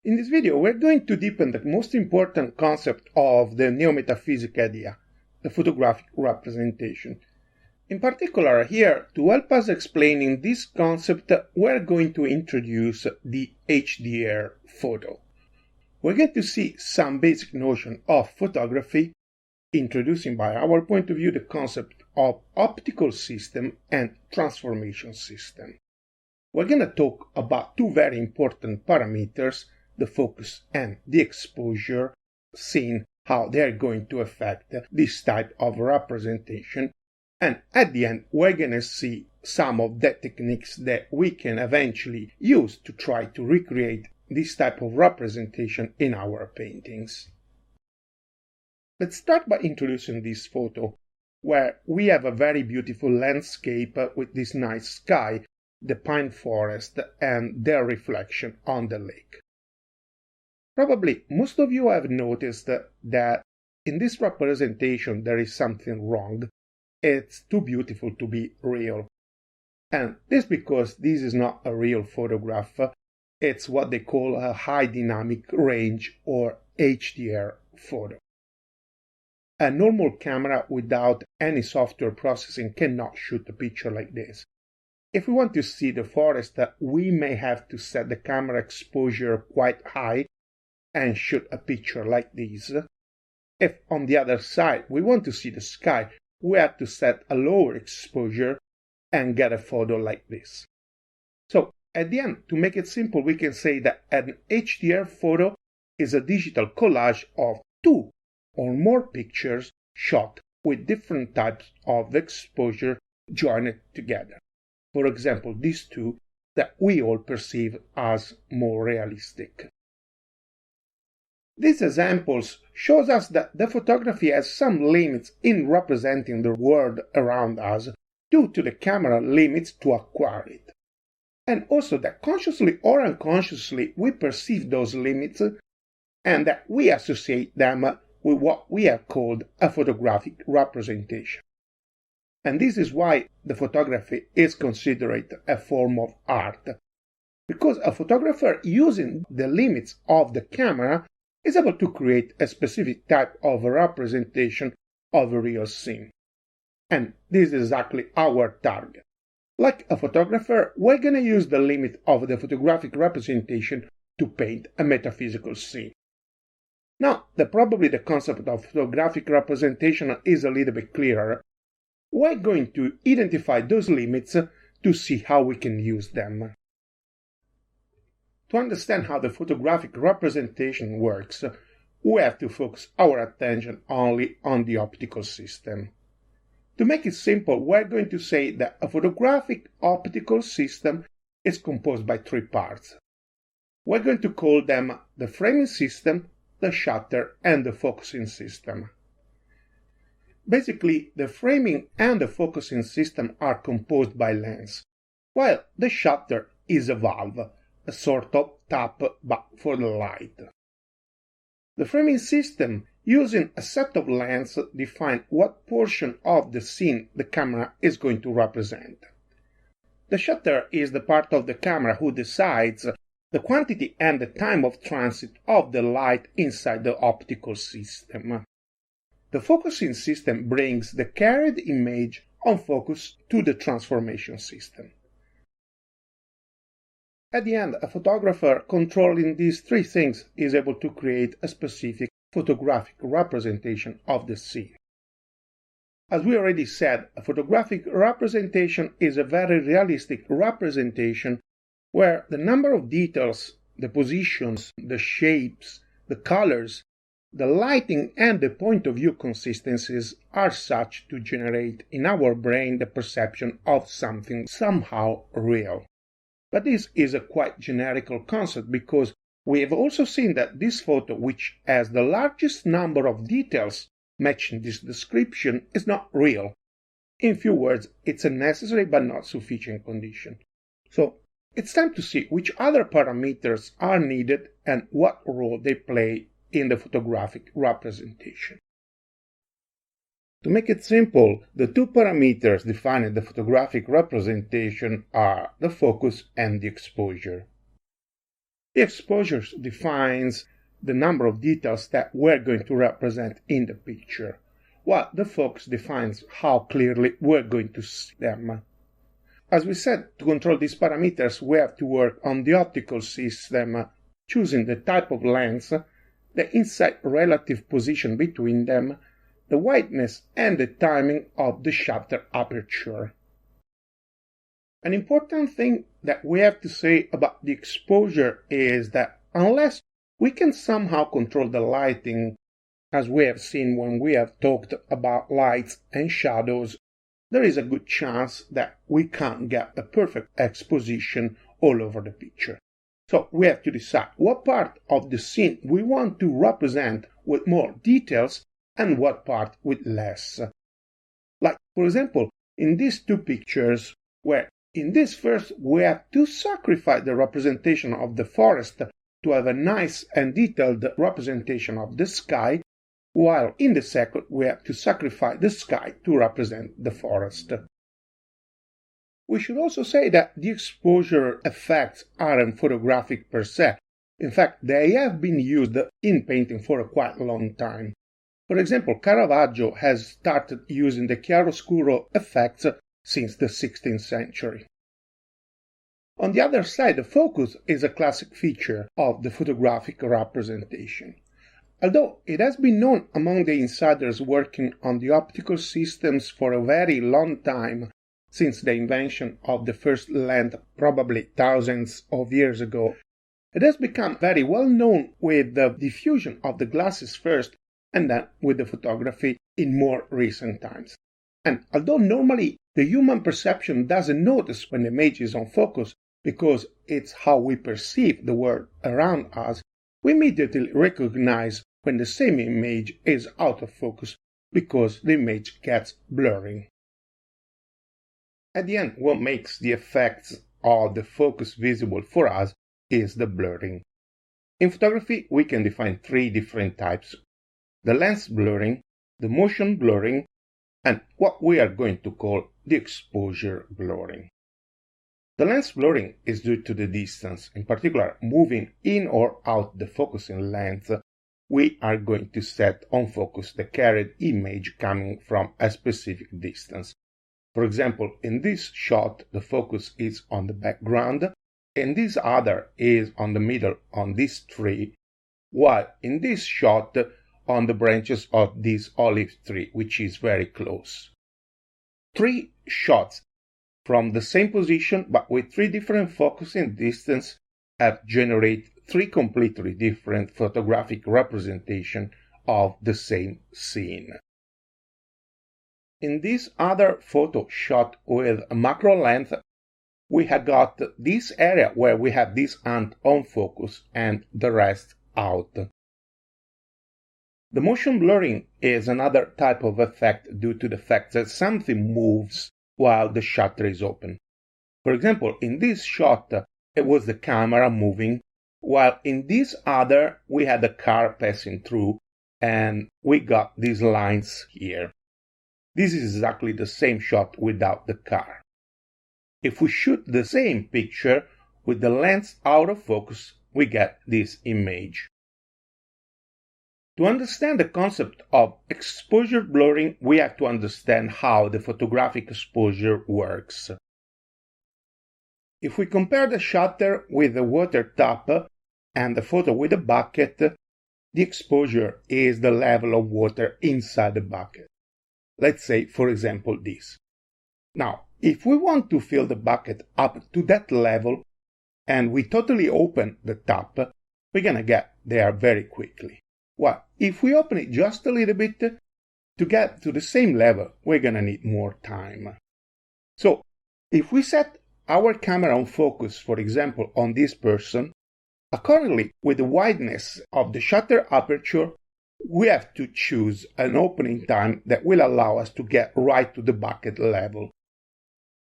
In this video, we're going to deepen the most important concept of the Neo-Metaphysic idea, the photographic representation. In particular, here, to help us explaining this concept, we're going to introduce the HDR photo. We're going to see some basic notion of photography, introducing by our point of view the concept of optical system and transformation system. We're going to talk about two very important parameters, the focus and the exposure, seeing how they're going to affect this type of representation. And at the end, we're going to see some of the techniques that we can eventually use to try to recreate this type of representation in our paintings. Let's start by introducing this photo, where we have a very beautiful landscape with this nice sky, the pine forest, and their reflection on the lake. Probably most of you have noticed that in this representation there is something wrong. It's too beautiful to be real. And this because this is not a real photograph. It's what they call a high dynamic range or HDR photo. A normal camera without any software processing cannot shoot a picture like this. If we want to see the forest, we may have to set the camera exposure quite high and shoot a picture like this. If on the other side we want to see the sky, we have to set a lower exposure and get a photo like this. So at the end, to make it simple, we can say that an HDR photo is a digital collage of two or more pictures shot with different types of exposure joined together. For example, these two that we all perceive as more realistic. These examples shows us that the photography has some limits in representing the world around us due to the camera limits to acquire it. And also that consciously or unconsciously we perceive those limits and that we associate them with what we have called a photographic representation. And this is why the photography is considered a form of art, because a photographer using the limits of the camera is able to create a specific type of representation of a real scene. And this is exactly our target. Like a photographer, we're going to use the limit of the photographic representation to paint a metaphysical scene. Now that probably the concept of photographic representation is a little bit clearer, we're going to identify those limits to see how we can use them. To understand how the photographic representation works, we have to focus our attention only on the optical system. To make it simple, we're going to say that a photographic optical system is composed by three parts. We're going to call them the framing system, the shutter, and the focusing system. Basically, the framing and the focusing system are composed by lens, while the shutter is a valve, a sort of tap but for the light. The framing system, using a set of lenses, defines what portion of the scene the camera is going to represent. The shutter is the part of the camera who decides the quantity and the time of transit of the light inside the optical system. The focusing system brings the carried image on focus to the transformation system. At the end, a photographer controlling these three things is able to create a specific photographic representation of the scene. As we already said, a photographic representation is a very realistic representation where the number of details, the positions, the shapes, the colors, the lighting and the point of view consistencies are such to generate in our brain the perception of something somehow real. But this is a quite generical concept because we have also seen that this photo, which has the largest number of details matching this description, is not real. In few words, it's a necessary but not sufficient condition. So it's time to see which other parameters are needed and what role they play in the photographic representation. To make it simple, the two parameters defining the photographic representation are the focus and the exposure. The exposure defines the number of details that we're going to represent in the picture, while the focus defines how clearly we're going to see them. As we said, to control these parameters, we have to work on the optical system, choosing the type of lens, the inside relative position between them, the wideness and the timing of the shutter aperture. An important thing that we have to say about the exposure is that unless we can somehow control the lighting, as we have seen when we have talked about lights and shadows, there is a good chance that we can't get a perfect exposition all over the picture. So we have to decide what part of the scene we want to represent with more details and what part with less. Like, for example, in these two pictures, where in this first we have to sacrifice the representation of the forest to have a nice and detailed representation of the sky, while in the second we have to sacrifice the sky to represent the forest. We should also say that the exposure effects aren't photographic per se. In fact, they have been used in painting for a quite long time. For example, Caravaggio has started using the chiaroscuro effects since the 16th century. On the other side, the focus is a classic feature of the photographic representation. Although it has been known among the insiders working on the optical systems for a very long time, since the invention of the first lens probably thousands of years ago, it has become very well known with the diffusion of the glasses first and then with the photography in more recent times. And although normally the human perception doesn't notice when the image is on focus because it's how we perceive the world around us, we immediately recognize when the same image is out of focus because the image gets blurry. At the end, what makes the effects of the focus visible for us is the blurring. In photography, we can define three different types: the lens blurring, the motion blurring, and what we are going to call the exposure blurring. The lens blurring is due to the distance, in particular moving in or out the focusing lens. We are going to set on focus the carried image coming from a specific distance. For example, in this shot, the focus is on the background, and this other is on the middle on this tree, while in this shot, on the branches of this olive tree, which is very close. Three shots from the same position, but with three different focusing distance, have generated three completely different photographic representations of the same scene. In this other photo shot with a macro lens, we have got this area where we have this ant on focus and the rest out. The motion blurring is another type of effect due to the fact that something moves while the shutter is open. For example, in this shot, it was the camera moving, while in this other, we had a car passing through, and we got these lines here. This is exactly the same shot without the car. If we shoot the same picture with the lens out of focus, we get this image. To understand the concept of exposure blurring, we have to understand how the photographic exposure works. If we compare the shutter with the water tap and the photo with a bucket, the exposure is the level of water inside the bucket. Let's say, for example, this. Now, if we want to fill the bucket up to that level, and we totally open the tap, we're gonna get there very quickly. Well, if we open it just a little bit, to get to the same level, we're gonna need more time. So, if we set our camera on focus, for example, on this person, accordingly with the wideness of the shutter aperture, we have to choose an opening time that will allow us to get right to the bucket level.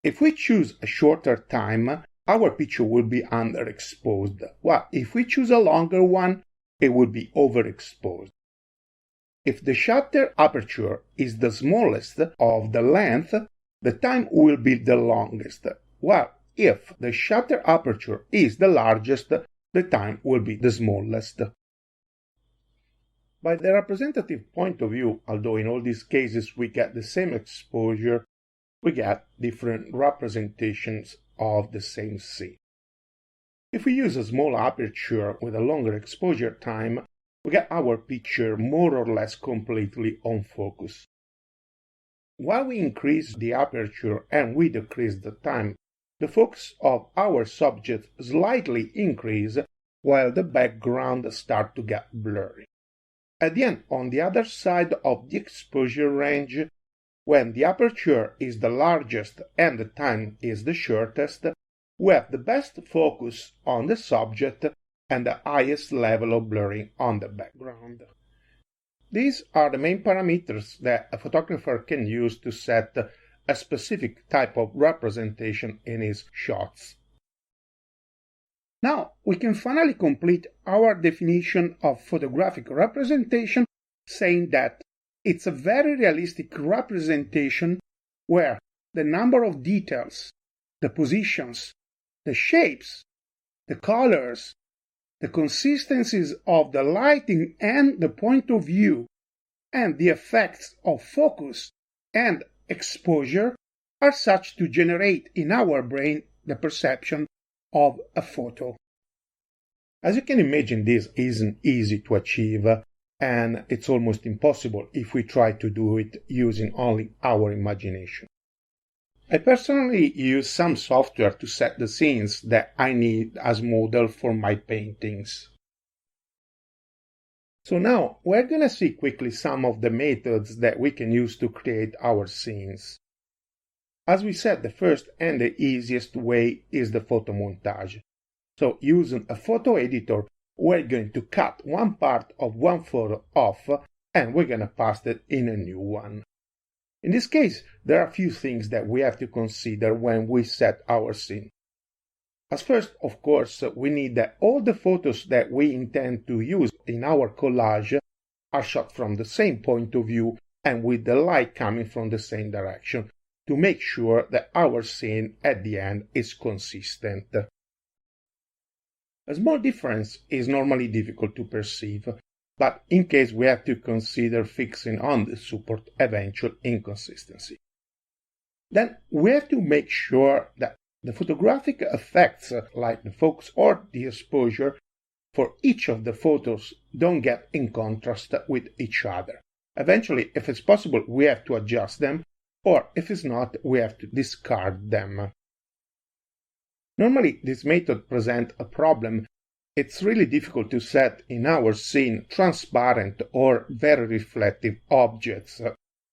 If we choose a shorter time, our picture will be underexposed, while if we choose a longer one, it will be overexposed. if the shutter aperture is the smallest of the length, the time will be the longest, while if the shutter aperture is the largest, the time will be the smallest. By the representative point of view, although in all these cases we get the same exposure, we get different representations of the same scene. If we use a small aperture with a longer exposure time, we get our picture more or less completely on focus. While we increase the aperture and we decrease the time, the focus of our subject slightly increases while the background starts to get blurry. At the end, on the other side of the exposure range, when the aperture is the largest and the time is the shortest, we have the best focus on the subject and the highest level of blurring on the background. These are the main parameters that a photographer can use to set a specific type of representation in his shots. Now we can finally complete our definition of photographic representation, saying that it's a very realistic representation where the number of details, the positions, the shapes, the colors, the consistencies of the lighting and the point of view, and the effects of focus and exposure are such to generate in our brain the perception of a photo. As you can imagine, this isn't easy to achieve, and it's almost impossible if we try to do it using only our imagination. I personally use some software to set the scenes that I need as model for my paintings. So now we're going to see quickly some of the methods that we can use to create our scenes. As we said, the first and the easiest way is the photo montage. So using a photo editor, we're going to cut one part of one photo off and we're going to paste it in a new one. In this case, there are a few things that we have to consider when we set our scene. As first, of course, we need that all the photos that we intend to use in our collage are shot from the same point of view and with the light coming from the same direction to make sure that our scene at the end is consistent. A small difference is normally difficult to perceive, but in case we have to consider fixing on the support eventual inconsistency. Then we have to make sure that the photographic effects like the focus or the exposure for each of the photos don't get in contrast with each other. Eventually, if it's possible, we have to adjust them, or if it's not, we have to discard them. Normally, this method presents a problem. It's really difficult to set in our scene transparent or very reflective objects,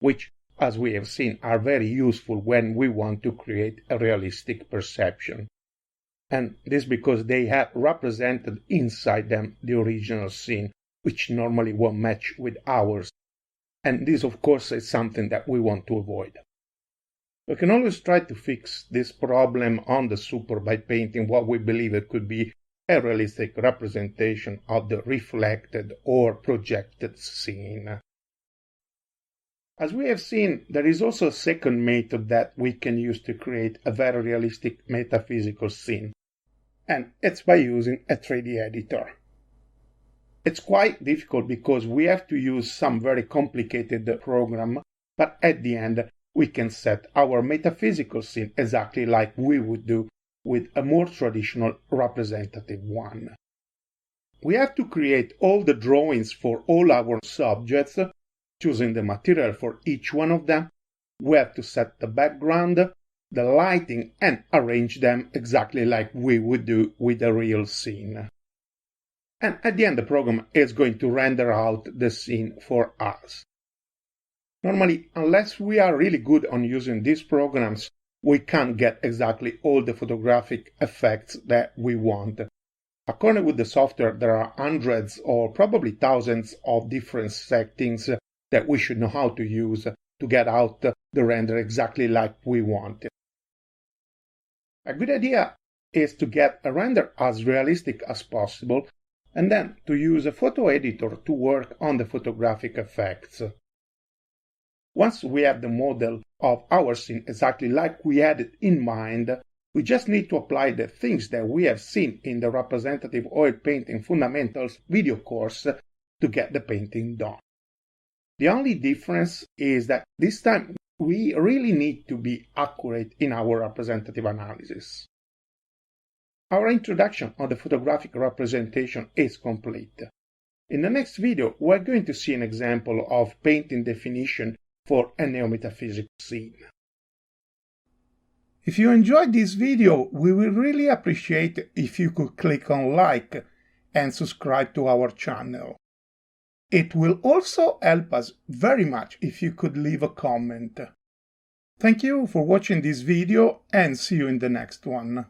which, as we have seen, are very useful when we want to create a realistic perception. And this because they have represented inside them the original scene, which normally won't match with ours. And this, of course, is something that we want to avoid. We can always try to fix this problem on the super by painting what we believe it could be a realistic representation of the reflected or projected scene. As we have seen, there is also a second method that we can use to create a very realistic metaphysical scene, and it's by using a 3D editor. It's quite difficult because we have to use some very complicated program, but at the end we can set our metaphysical scene exactly like we would do with a more traditional representative one. We have to create all the drawings for all our subjects, choosing the material for each one of them. We have to set the background, the lighting, and arrange them exactly like we would do with a real scene. And at the end, the program is going to render out the scene for us. Normally, unless we are really good on using these programs, we can't get exactly all the photographic effects that we want. According with the software, there are hundreds or probably thousands of different settings that we should know how to use to get out the render exactly like we want. A good idea is to get a render as realistic as possible, and then to use a photo editor to work on the photographic effects. Once we have the model of our scene exactly like we had it in mind, we just need to apply the things that we have seen in the Representative Oil Painting Fundamentals video course to get the painting done. The only difference is that this time we really need to be accurate in our representative analysis. Our introduction on the photographic representation is complete. In the next video, we're going to see an example of painting definition for a neo-metaphysic scene. If you enjoyed this video, we will really appreciate if you could click on like and subscribe to our channel. It will also help us very much if you could leave a comment. Thank you for watching this video and see you in the next one.